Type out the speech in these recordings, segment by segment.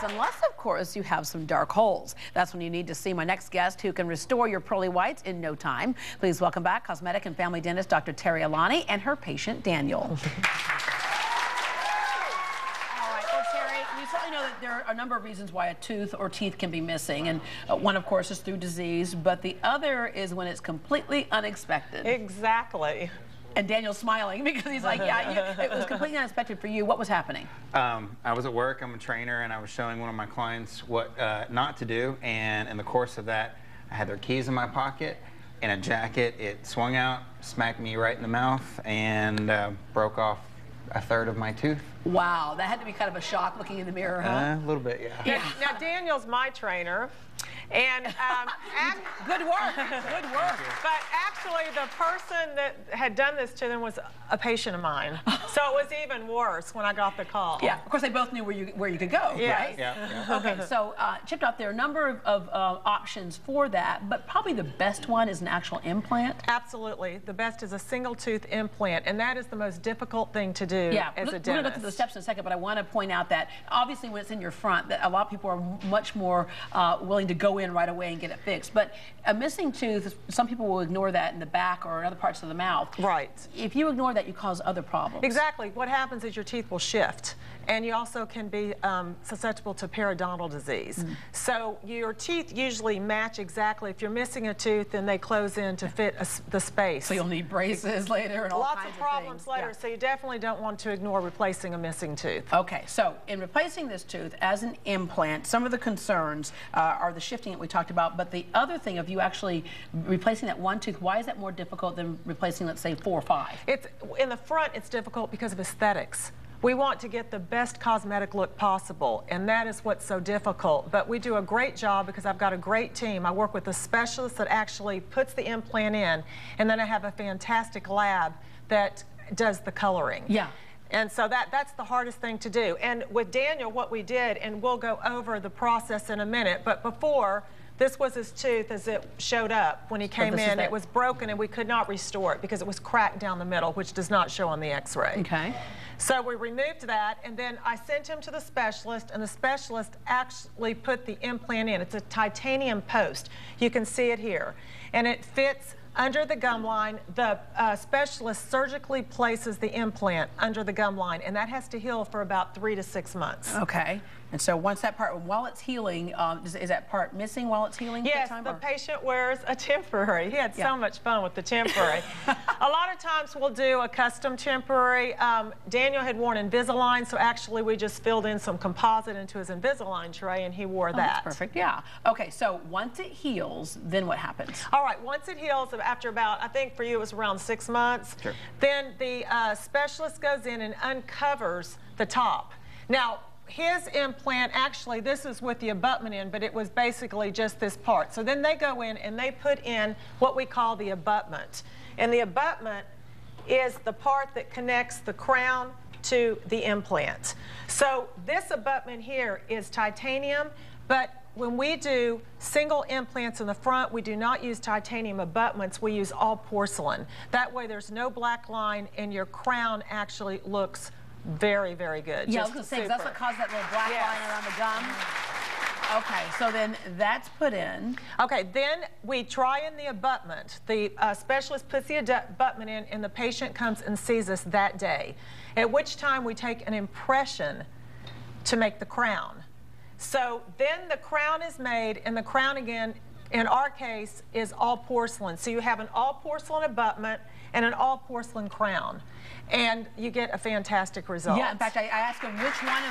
unless, of course, you have some dark holes. That's when you need to see my next guest, who can restore your pearly whites in no time. Please welcome back cosmetic and family dentist Dr. TERRI ALANI and her patient Daniel. All right, well, TERRI, you certainly know that there are a number of reasons why a tooth or teeth can be missing, and one, of course, is through disease, but the other is when it's completely unexpected. Exactly. And Daniel's smiling because he's like, yeah, it was completely unexpected for you. What was happening? I was at work, I'm a trainer, and I was showing one of my clients what not to do, and in the course of that, I had their keys in my pocket, in a jacket. It swung out, smacked me right in the mouth, and broke off a third of my tooth. Wow, that had to be kind of a shock looking in the mirror, huh? A little bit, yeah. Now, Daniel's my trainer, and good work, good work. But actually, the person that had done this to them was a patient of mine, so it was even worse when I got the call. Yeah, of course, they both knew where you could go, yes. right? Yeah. Okay, so Chip, out there are a number of options for that, but probably the best one is an actual implant. Absolutely, the best is a single tooth implant, and that is the most difficult thing to do as a dentist. We're going to go through the steps in a second, but I want to point out that obviously when it's in your front, that a lot of people are much more willing to go in right away and get it fixed. But a missing tooth, some people will ignore that in the back or in other parts of the mouth. Right. If you ignore that, you cause other problems. Exactly. What happens is your teeth will shift, and you also can be susceptible to periodontal disease. So your teeth usually match exactly. If you're missing a tooth, then they close in to fit the space. So you'll need braces later and all kinds of things. Lots of problems later, so you definitely don't want to ignore replacing a missing tooth. Okay, so in replacing this tooth as an implant, some of the concerns are the shifting that we talked about, but the other thing of you actually replacing that one tooth, why is that more difficult than replacing, let's say, 4 or 5? In the front, it's difficult because of aesthetics. We want to get the best cosmetic look possible, and that is what's so difficult. But we do a great job because I've got a great team. I work with a specialist that actually puts the implant in, and then I have a fantastic lab that does the coloring. Yeah. And so that's the hardest thing to do. And with Daniel, what we did, and we'll go over the process in a minute, but before, this was his tooth as it showed up when he came in. It was broken and we could not restore it because it was cracked down the middle, which does not show on the x-ray. Okay. So we removed that, and then I sent him to the specialist, and the specialist actually put the implant in. It's a titanium post. You can see it here. And it fits under the gum line. The specialist surgically places the implant under the gum line, and that has to heal for about 3 to 6 months. Okay. And so once that part, while it's healing, is that part missing while it's healing? Yes, the patient wears a temporary. He had so much fun with the temporary. A lot of times we'll do a custom temporary. Daniel had worn Invisalign, so actually we just filled in some composite into his Invisalign tray, and he wore that. That's perfect, yeah. Okay, so once it heals, then what happens? All right, once it heals, after about, I think for you it was around 6 months, sure. Then the specialist goes in and uncovers the top. Now, his implant, actually, this is with the abutment in, but it was basically just this part. So then they go in and they put in what we call the abutment. And the abutment is the part that connects the crown to the implant. So this abutment here is titanium, but when we do single implants in the front, we do not use titanium abutments, we use all porcelain. That way there's no black line and your crown actually looks very, very good. Yeah, I was going to say, that's what caused that little black line around the gum. Okay, so then that's put in. Okay, then we try in the abutment. The specialist puts the abutment in, and the patient comes and sees us that day, at which time we take an impression to make the crown. So then the crown is made, and the crown, again, in our case, is all porcelain. So you have an all porcelain abutment and an all porcelain crown, and you get a fantastic result. Yeah, in fact, I asked him which one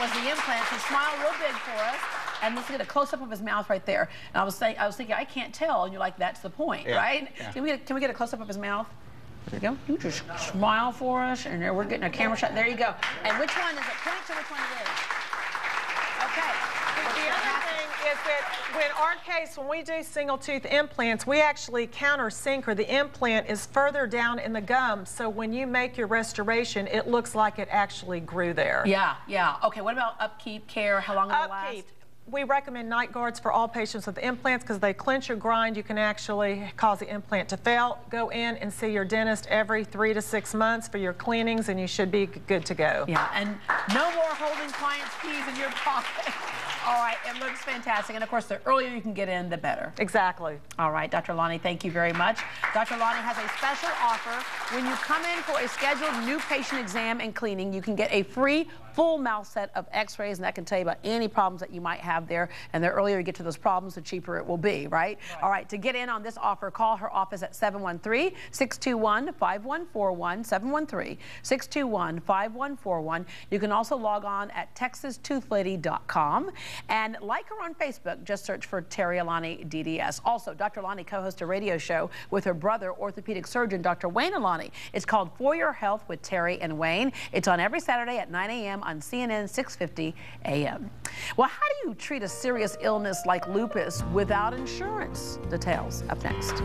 was the implant. He smiled real big for us, and let's get a close-up of his mouth right there. And I was thinking, I can't tell, and you're like, that's the point, right? Yeah. Can we get a close-up of his mouth? There you go. You just smile for us, and there we're getting a camera shot. There you go. And which one is it? Point to which one it is. Okay. The other thing is that in our case, when we do single tooth implants, we actually countersink, or the implant is further down in the gum, so when you make your restoration, it looks like it actually grew there. Yeah, yeah. Okay, what about upkeep, care? How long will it last? we recommend night guards for all patients with implants because they clench or grind. You can actually cause the implant to fail. Go in and see your dentist every 3 to 6 months for your cleanings, and you should be good to go. Yeah, and no more holding clients' keys in your pocket. All right, it looks fantastic. And of course, the earlier you can get in, the better. Exactly. All right, Dr. Alani, thank you very much. Dr. Alani has a special offer. When you come in for a scheduled new patient exam and cleaning, you can get a free full mouth set of x-rays, and that can tell you about any problems that you might have there. And the earlier you get to those problems, the cheaper it will be, right? All right, to get in on this offer, call her office at 713-621-5141, 713-621-5141. You can also log on at TexasToothLady.com. And like her on Facebook, just search for TERRI Alani DDS. Also, Dr. Alani co-hosts a radio show with her brother, orthopedic surgeon, Dr. Wayne Alani. It's called For Your Health with Terry and Wayne. It's on every Saturday at 9 a.m. on CNN 650 AM. Well, how do you treat a serious illness like lupus without insurance? Details up next.